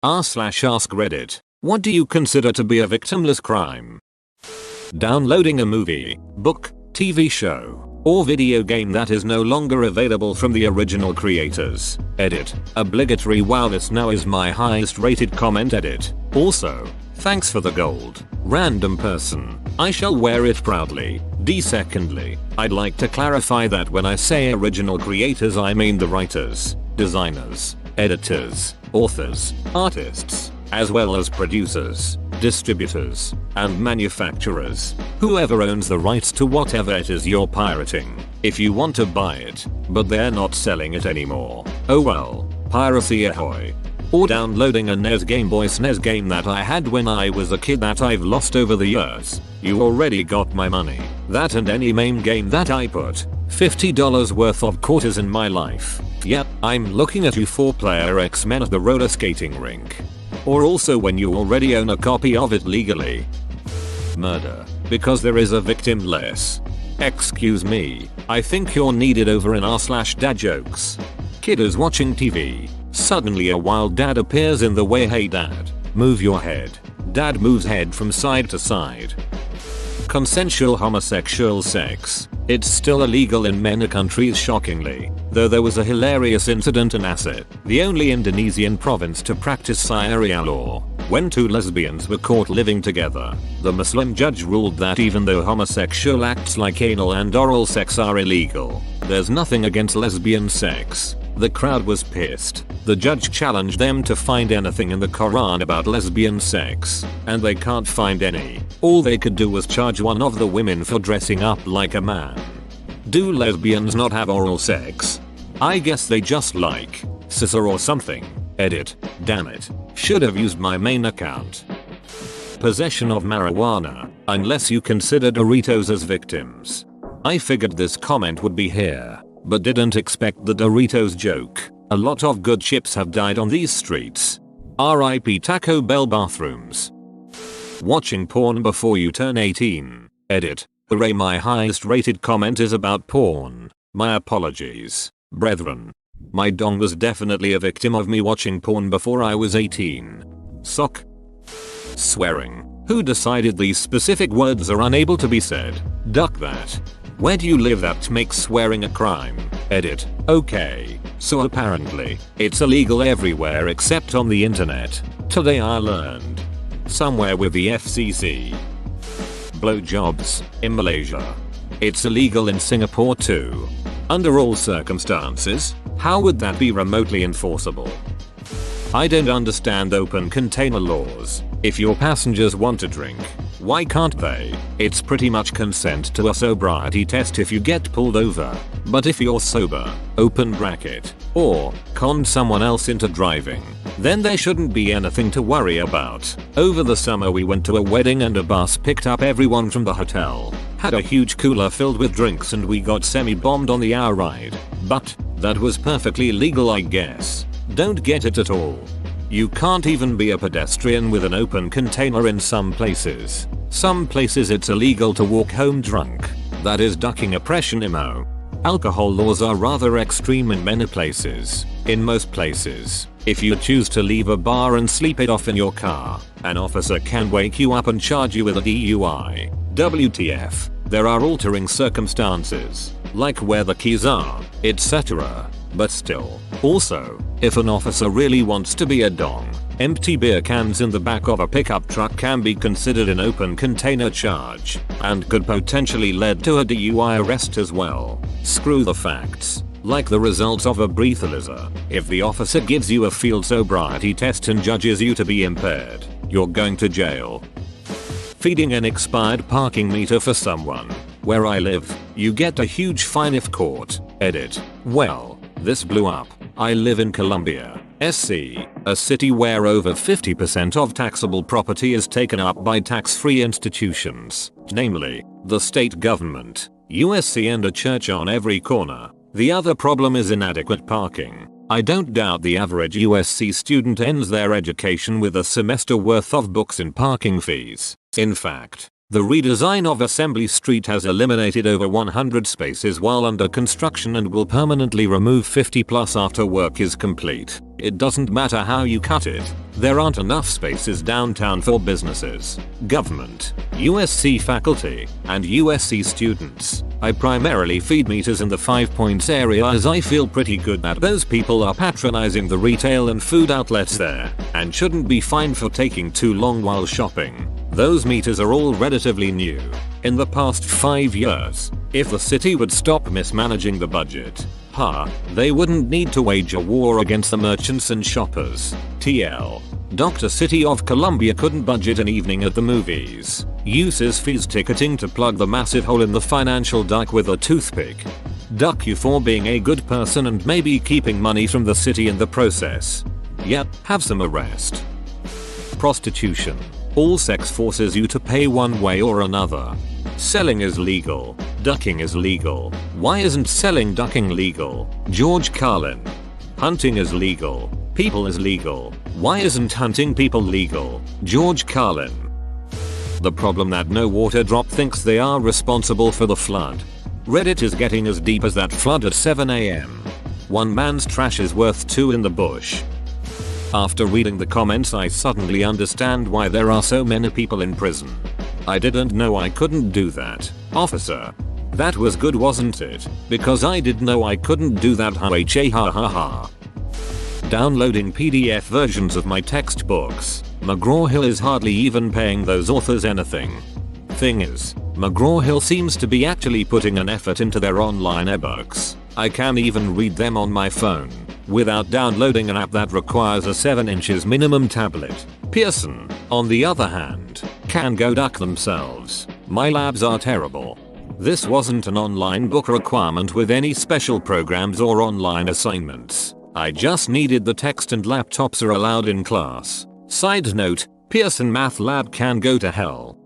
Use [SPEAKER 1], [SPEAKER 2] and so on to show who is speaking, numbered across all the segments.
[SPEAKER 1] r/ask Reddit. What do you consider to be a victimless crime? Downloading a movie, book, TV show, or video game that is no longer available from the original creators. Edit. Obligatory. Wow, this now is my highest rated comment. Edit. Also, thanks for the gold. Random person. I shall wear it proudly. Secondly, I'd like to clarify that when I say original creators I mean the writers, designers, editors, authors, artists, as well as producers, distributors, and manufacturers. Whoever owns the rights to whatever it is you're pirating. If you want to buy it, but they're not selling it anymore. Oh well, piracy ahoy. Or downloading a NES Game Boy SNES game that I had when I was a kid that I've lost over the years. You already got my money. That and any MAME game that I put $50 worth of quarters in my life. Yep, I'm looking at you 4-player X-Men at the roller skating rink. Or also when you already own a copy of it legally. Murder. Because there is a victimless. Excuse me, I think you're needed over in r/dad jokes. Kid is watching TV. Suddenly a wild dad appears in the way. Hey dad, move your head. Dad moves head from side to side. Consensual homosexual sex. It's still illegal in many countries shockingly, though there was a hilarious incident in Aceh, the only Indonesian province to practice Sharia law, when 2 lesbians were caught living together. The Muslim judge ruled that even though homosexual acts like anal and oral sex are illegal, there's nothing against lesbian sex. The crowd was pissed. The judge challenged them to find anything in the Quran about lesbian sex, and they can't find any. All they could do was charge one of the women for dressing up like a man. Do lesbians not have oral sex? I guess they just like scissor or something. Edit. Damn it. Should have used my main account. Possession of marijuana, unless you consider Doritos as victims. I figured this comment would be here, but didn't expect the Doritos joke. A lot of good chips have died on these streets. RIP Taco Bell bathrooms. Watching porn before you turn 18. Edit. Hooray, my highest rated comment is about porn. My apologies, brethren. My dong was definitely a victim of me watching porn before I was 18. Sock. Swearing. Who decided these specific words are unable to be said? Duck that. Where do you live that makes swearing a crime? Edit. Okay, so apparently, it's illegal everywhere except on the internet. Today I learned. Somewhere with the FCC. Blowjobs, in Malaysia. It's illegal in Singapore too. Under all circumstances, how would that be remotely enforceable? I don't understand open container laws. If your passengers want to drink, why can't they? It's pretty much consent to a sobriety test if you get pulled over. But if you're sober, open bracket, or con someone else into driving, then there shouldn't be anything to worry about. Over the summer we went to a wedding and a bus picked up everyone from the hotel. Had a huge cooler filled with drinks and we got semi-bombed on the hour ride. But that was perfectly legal, I guess. Don't get it at all. You can't even be a pedestrian with an open container in some places. Some places it's illegal to walk home drunk. That is ducking oppression imo. Alcohol laws are rather extreme in many places. In most places, if you choose to leave a bar and sleep it off in your car, an officer can wake you up and charge you with a DUI. WTF. There are altering circumstances, like where the keys are, etc. But still. Also, if an officer really wants to be a dong, empty beer cans in the back of a pickup truck can be considered an open container charge, and could potentially lead to a DUI arrest as well. Screw the facts. Like the results of a breathalyzer, if the officer gives you a field sobriety test and judges you to be impaired, you're going to jail. Feeding an expired parking meter for someone. Where I live, you get a huge fine if caught. Edit. Well, this blew up. I live in Colombia, SC, a city where over 50% of taxable property is taken up by tax-free institutions, namely, the state government, USC and a church on every corner. The other problem is inadequate parking. I don't doubt the average USC student ends their education with a semester worth of books in parking fees. In fact, The redesign of Assembly Street has eliminated over 100 spaces while under construction and will permanently remove 50 plus after work is complete. It doesn't matter how you cut it, there aren't enough spaces downtown for businesses, government, USC faculty, and USC students. I primarily feed meters in the 5 Points area as I feel pretty good that those people are patronizing the retail and food outlets there, and shouldn't be fined for taking too long while shopping. Those meters are all relatively new. In the past 5 years, if the city would stop mismanaging the budget, they wouldn't need to wage a war against the merchants and shoppers. TL. Dr. City of Columbia couldn't budget an evening at the movies. Uses fees ticketing to plug the massive hole in the financial dike with a toothpick. Duck you for being a good person and maybe keeping money from the city in the process. Yep, have some arrest. Prostitution. All sex forces you to pay one way or another. Selling is legal. Ducking is legal. Why isn't selling ducking legal? George Carlin. Hunting is legal. People is legal. Why isn't hunting people legal? George Carlin. The problem that No Water Drop thinks they are responsible for the flood. Reddit is getting as deep as that flood at 7 AM. One man's trash is worth two in the bush. After reading the comments I suddenly understand why there are so many people in prison. I didn't know I couldn't do that, officer. That was good wasn't it? Because I did know I couldn't do that ha. Downloading PDF versions of my textbooks. McGraw-Hill is hardly even paying those authors anything. Thing is, McGraw-Hill seems to be actually putting an effort into their online ebooks. I can even read them on my phone, without downloading an app that requires a 7 inches minimum tablet. Pearson, on the other hand, can go duck themselves. My labs are terrible. This wasn't an online book requirement with any special programs or online assignments. I just needed the text and laptops are allowed in class. Side note, Pearson Math Lab can go to hell.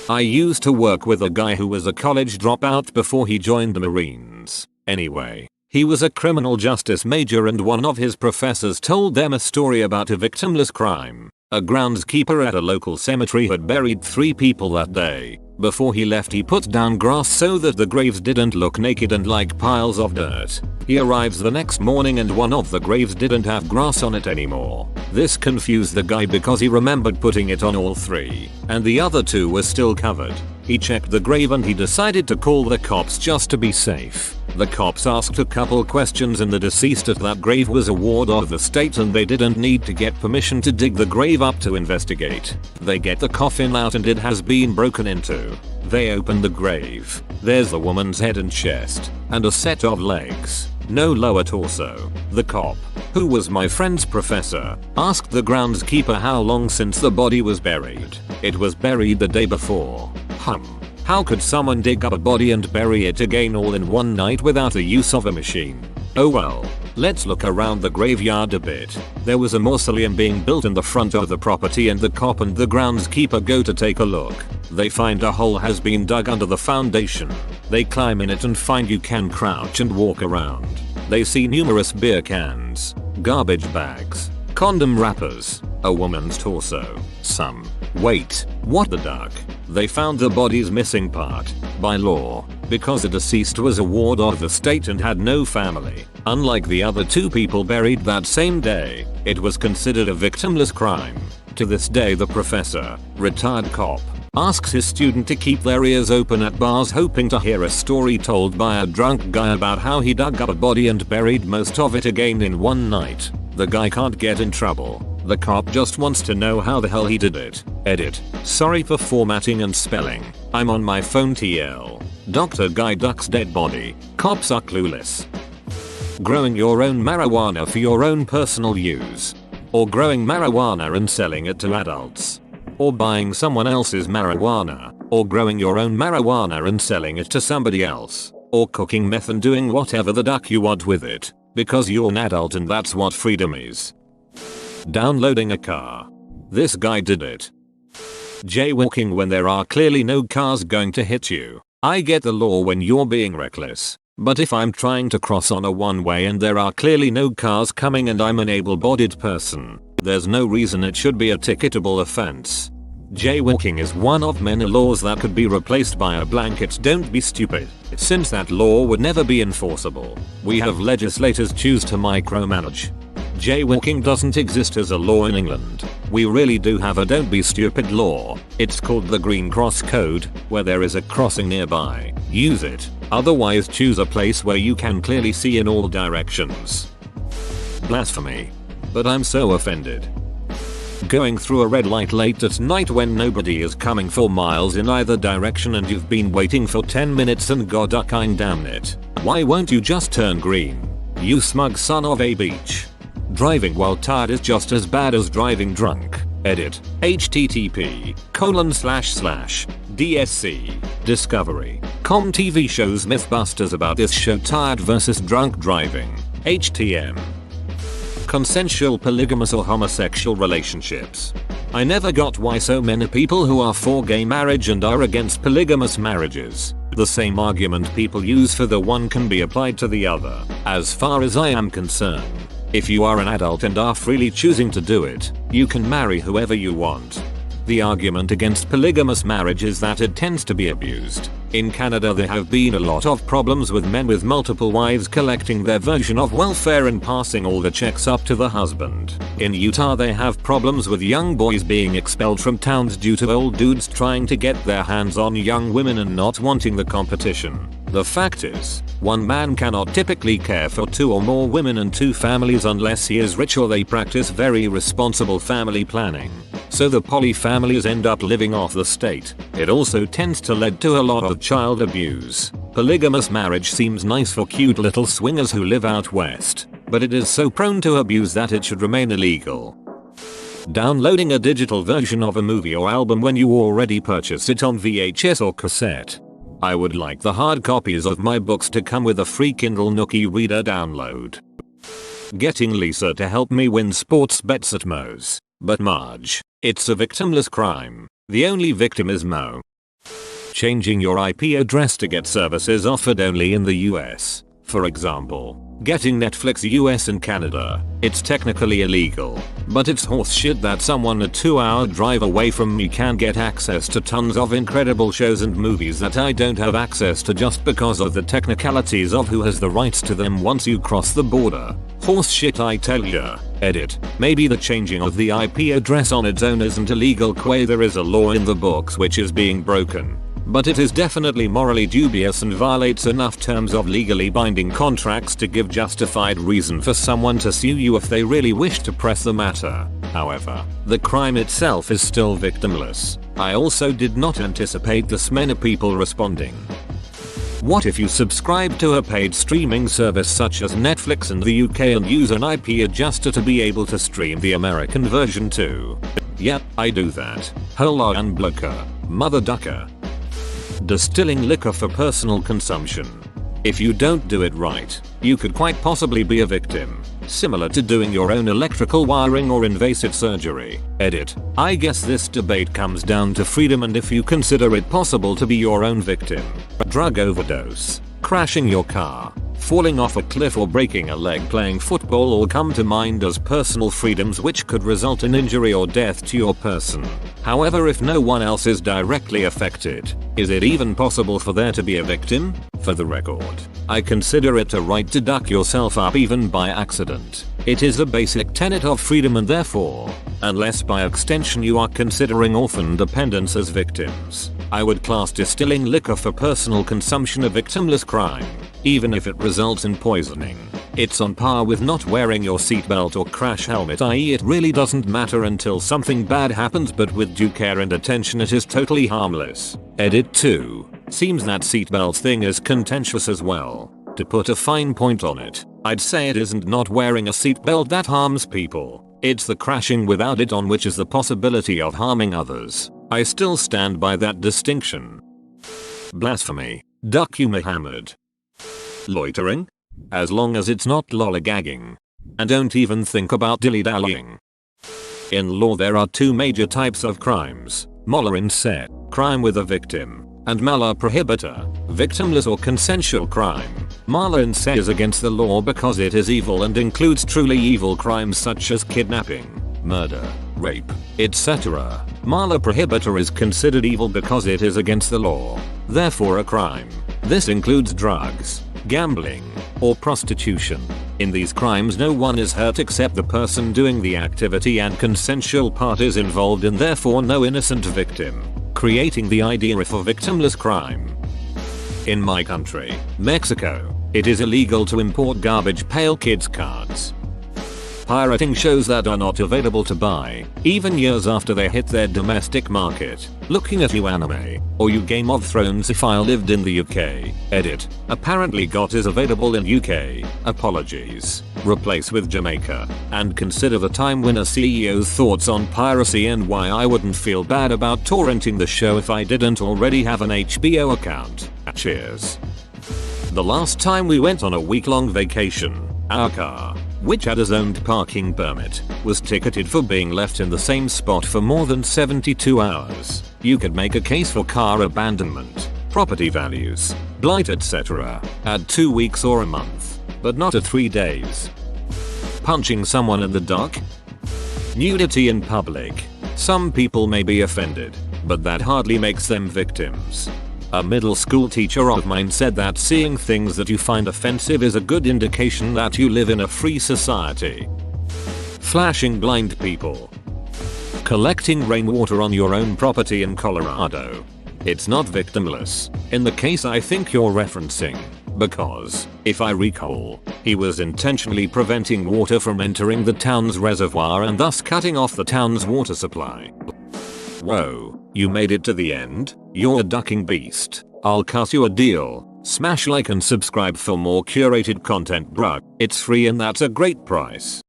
[SPEAKER 1] I used to work with a guy who was a college dropout before he joined the Marines. Anyway, he was a criminal justice major and one of his professors told them a story about a victimless crime. A groundskeeper at a local cemetery had buried 3 people that day. Before he left he put down grass so that the graves didn't look naked and like piles of dirt. He arrives the next morning and one of the graves didn't have grass on it anymore. This confused the guy because he remembered putting it on all 3, and the other 2 were still covered. He checked the grave and he decided to call the cops just to be safe. The cops asked a couple questions and the deceased at that grave was a ward of the state and they didn't need to get permission to dig the grave up to investigate. They get the coffin out and it has been broken into. They open the grave. There's the woman's head and chest, and a set of legs. No lower torso. The cop, who was my friend's professor, asked the groundskeeper how long since the body was buried. It was buried the day before. How could someone dig up a body and bury it again all in one night without the use of a machine? Oh well, let's look around the graveyard a bit. There was a mausoleum being built in the front of the property and the cop and the groundskeeper go to take a look. They find a hole has been dug under the foundation. They climb in it and find you can crouch and walk around. They see numerous beer cans, garbage bags, condom wrappers, a woman's torso, wait, what the duck? They found the body's missing part. By law, because the deceased was a ward of the state and had no family, unlike the other 2 people buried that same day, it was considered a victimless crime. To this day the professor, retired cop, asks his student to keep their ears open at bars hoping to hear a story told by a drunk guy about how he dug up a body and buried most of it again in one night. The guy can't get in trouble. The cop just wants to know how the hell he did it. Edit. Sorry for formatting and spelling. I'm on my phone TL. Dr. Guy ducks dead body. Cops are clueless. Growing your own marijuana for your own personal use. Or growing marijuana and selling it to adults. Or buying someone else's marijuana. Or growing your own marijuana and selling it to somebody else. Or cooking meth and doing whatever the duck you want with it. Because you're an adult and that's what freedom is. Downloading a car. This guy did it. Jaywalking when there are clearly no cars going to hit you. I get the law when you're being reckless. But if I'm trying to cross on a one-way and there are clearly no cars coming and I'm an able-bodied person, there's no reason it should be a ticketable offense. Jaywalking is one of many laws that could be replaced by a blanket "don't be stupid." Since that law would never be enforceable, we have legislators choose to micromanage. Jaywalking doesn't exist as a law in England. We really do have a "don't be stupid" law. It's called the Green Cross Code, where there is a crossing nearby. Use it. Otherwise choose a place where you can clearly see in all directions. Blasphemy. But I'm so offended. Going through a red light late at night when nobody is coming for miles in either direction and you've been waiting for 10 minutes and goddamn damn it. Why won't you just turn green? You smug son of a beach. Driving while tired is just as bad as driving drunk. Edit. http://dsc. Discovery.com TV shows Mythbusters about this show tired versus drunk driving. HTM. Consensual polygamous or homosexual relationships. I never got why so many people who are for gay marriage and are against polygamous marriages. The same argument people use for the one can be applied to the other. As far as I am concerned, if you are an adult and are freely choosing to do it, you can marry whoever you want. The argument against polygamous marriage is that it tends to be abused. In Canada there have been a lot of problems with men with multiple wives collecting their version of welfare and passing all the checks up to the husband. In Utah they have problems with young boys being expelled from towns due to old dudes trying to get their hands on young women and not wanting the competition. The fact is, one man cannot typically care for 2 or more women and 2 families unless he is rich or they practice very responsible family planning. So the poly families end up living off the state. It also tends to lead to a lot of child abuse. Polygamous marriage seems nice for cute little swingers who live out west, but it is so prone to abuse that it should remain illegal. Downloading a digital version of a movie or album when you already purchased it on VHS or cassette. I would like the hard copies of my books to come with a free Kindle Nookie Reader download. Getting Lisa to help me win sports bets at Moe's. But Marge, it's a victimless crime. The only victim is Mo. Changing your IP address to get services offered only in the US. For example, getting Netflix US and Canada. It's technically illegal, but it's horseshit that someone a 2-hour drive away from me can get access to tons of incredible shows and movies that I don't have access to just because of the technicalities of who has the rights to them once you cross the border. Horseshit I tell ya. Edit. Maybe the changing of the IP address on its own isn't illegal qua there is a law in the books which is being broken. But it is definitely morally dubious and violates enough terms of legally binding contracts to give justified reason for someone to sue you if they really wish to press the matter. However, the crime itself is still victimless. I also did not anticipate this many people responding. What if you subscribe to a paid streaming service such as Netflix in the UK and use an IP adjuster to be able to stream the American version too? Yep, I do that. Hola and blocker. Mother ducker. Distilling liquor for personal consumption. If you don't do it right, you could quite possibly be a victim. Similar to doing your own electrical wiring or invasive surgery. Edit. I guess this debate comes down to freedom and if you consider it possible to be your own victim. Drug overdose, crashing your car, falling off a cliff or breaking a leg playing football all come to mind as personal freedoms which could result in injury or death to your person. However, if no one else is directly affected, is it even possible for there to be a victim? For the record, I consider it a right to duck yourself up even by accident. It is a basic tenet of freedom and therefore, unless by extension you are considering orphan dependents as victims, I would class distilling liquor for personal consumption a victimless crime, even if it results in poisoning. It's on par with not wearing your seatbelt or crash helmet, i.e. it really doesn't matter until something bad happens, but with due care and attention it is totally harmless. Edit 2. Seems that seatbelt thing is contentious as well. To put a fine point on it, I'd say it isn't not wearing a seatbelt that harms people. It's the crashing without it on which is the possibility of harming others. I still stand by that distinction. Blasphemy. Duck you Muhammad. Loitering? As long as it's not lollygagging. And don't even think about dilly-dallying. In law there are 2 major types of crimes. Mala in se, crime with a victim, and mala prohibita, victimless or consensual crime. Mala in se is against the law because it is evil and includes truly evil crimes such as kidnapping, murder, rape, etc. Mala prohibita is considered evil because it is against the law, therefore a crime. This includes drugs, gambling, or prostitution. In these crimes no one is hurt except the person doing the activity and consensual parties involved, and therefore no innocent victim, creating the idea of a victimless crime. In my country, Mexico, it is illegal to import garbage pail kids cards. Pirating shows that are not available to buy, even years after they hit their domestic market. Looking at you anime, or you Game of Thrones if I lived in the UK. Edit. Apparently GOT is available in UK. Apologies. Replace with Jamaica. And consider the time winner CEO's thoughts on piracy and why I wouldn't feel bad about torrenting the show if I didn't already have an HBO account. Cheers. The last time we went on a week-long vacation, our car, which had a zoned parking permit, was ticketed for being left in the same spot for more than 72 hours. You could make a case for car abandonment, property values, blight, etc. at 2 weeks or a month, but not at 3 days. Punching someone in the dock? Nudity in public. Some people may be offended, but that hardly makes them victims. A middle school teacher of mine said that seeing things that you find offensive is a good indication that you live in a free society. Flashing blind people. Collecting rainwater on your own property in Colorado. It's not victimless, in the case I think you're referencing, because, if I recall, he was intentionally preventing water from entering the town's reservoir and thus cutting off the town's water supply. Whoa, you made it to the end? You're a ducking beast. I'll cut you a deal. Smash like and subscribe for more curated content, bruh. It's free and that's a great price.